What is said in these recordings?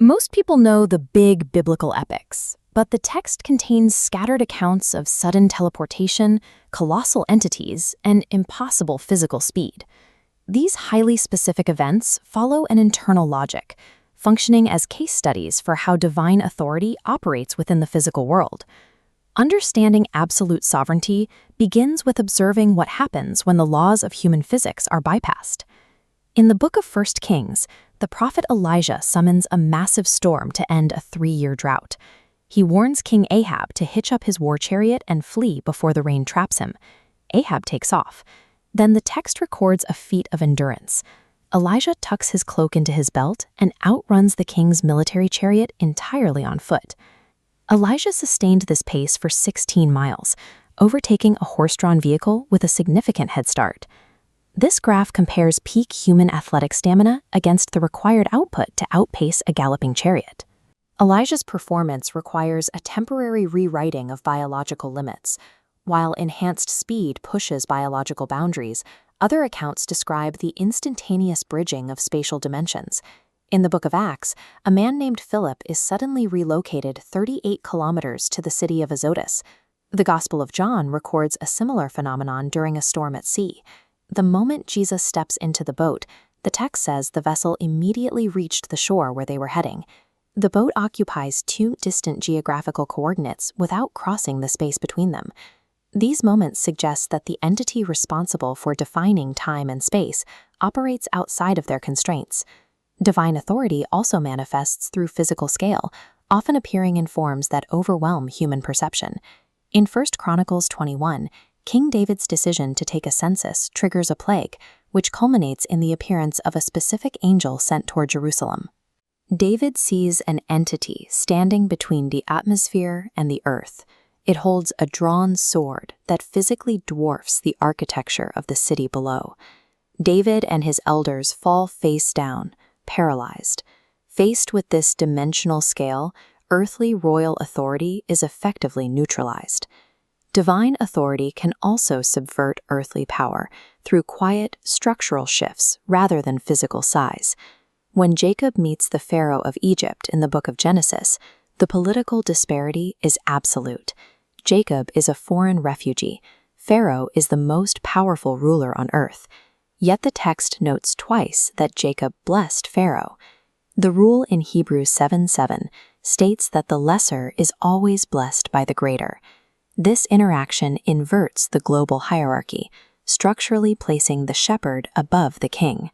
Most people know the big biblical epics, but the text contains scattered accounts of sudden teleportation, colossal entities, and impossible physical speed. These highly specific events follow an internal logic, functioning as case studies for how divine authority operates within the physical world. Understanding absolute sovereignty begins with observing what happens when the laws of human physics are bypassed. In the book of 1 Kings, the prophet Elijah summons a massive storm to end a 3-year drought. He warns King Ahab to hitch up his war chariot and flee before the rain traps him. Ahab takes off. Then the text records a feat of endurance. Elijah tucks his cloak into his belt and outruns the king's military chariot entirely on foot. Elijah sustained this pace for 16 miles, overtaking a horse-drawn vehicle with a significant head start. This graph compares peak human athletic stamina against the required output to outpace a galloping chariot. Elijah's performance requires a temporary rewriting of biological limits. While enhanced speed pushes biological boundaries, other accounts describe the instantaneous bridging of spatial dimensions. In the book of Acts, a man named Philip is suddenly relocated 38 kilometers to the city of Azotus. The Gospel of John records a similar phenomenon during a storm at sea. The moment Jesus steps into the boat, the text says the vessel immediately reached the shore where they were heading. The boat occupies 2 distant geographical coordinates without crossing the space between them. These moments suggest that the entity responsible for defining time and space operates outside of their constraints. Divine authority also manifests through physical scale, often appearing in forms that overwhelm human perception. In 1 Chronicles 21, King David's decision to take a census triggers a plague, which culminates in the appearance of a specific angel sent toward Jerusalem. David sees an entity standing between the atmosphere and the earth. It holds a drawn sword that physically dwarfs the architecture of the city below. David and his elders fall face down, paralyzed. Faced with this dimensional scale, earthly royal authority is effectively neutralized. Divine authority can also subvert earthly power through quiet, structural shifts rather than physical size. When Jacob meets the Pharaoh of Egypt in the book of Genesis, the political disparity is absolute. Jacob is a foreign refugee. Pharaoh is the most powerful ruler on earth. Yet the text notes twice that Jacob blessed Pharaoh. The rule in Hebrews 7:7 states that the lesser is always blessed by the greater. This interaction inverts the global hierarchy, structurally placing the shepherd above the king.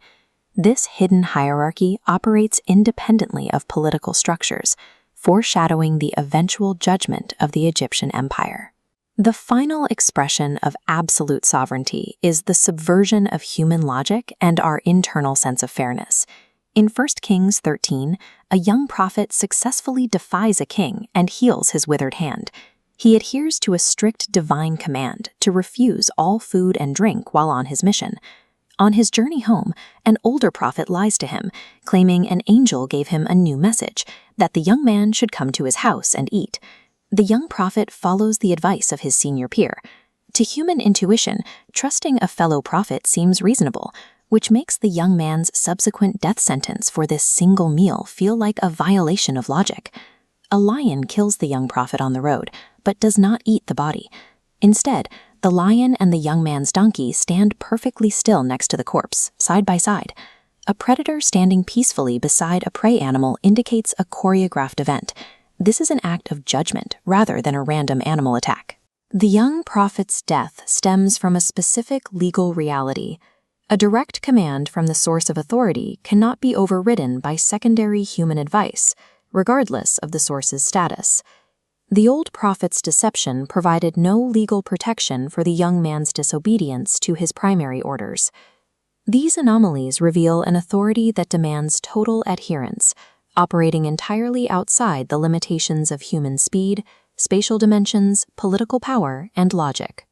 This hidden hierarchy operates independently of political structures, foreshadowing the eventual judgment of the Egyptian empire. The final expression of absolute sovereignty is the subversion of human logic and our internal sense of fairness. In 1 Kings 13, a young prophet successfully defies a king and heals his withered hand. He adheres to a strict divine command to refuse all food and drink while on his mission. On his journey home, an older prophet lies to him, claiming an angel gave him a new message, that the young man should come to his house and eat. The young prophet follows the advice of his senior peer. To human intuition, trusting a fellow prophet seems reasonable, which makes the young man's subsequent death sentence for this single meal feel like a violation of logic. A lion kills the young prophet on the road, but does not eat the body. Instead, the lion and the young man's donkey stand perfectly still next to the corpse, side by side. A predator standing peacefully beside a prey animal indicates a choreographed event. This is an act of judgment rather than a random animal attack. The young prophet's death stems from a specific legal reality. A direct command from the source of authority cannot be overridden by secondary human advice, regardless of the source's status. The old prophet's deception provided no legal protection for the young man's disobedience to his primary orders. These anomalies reveal an authority that demands total adherence, operating entirely outside the limitations of human speed, spatial dimensions, political power, and logic.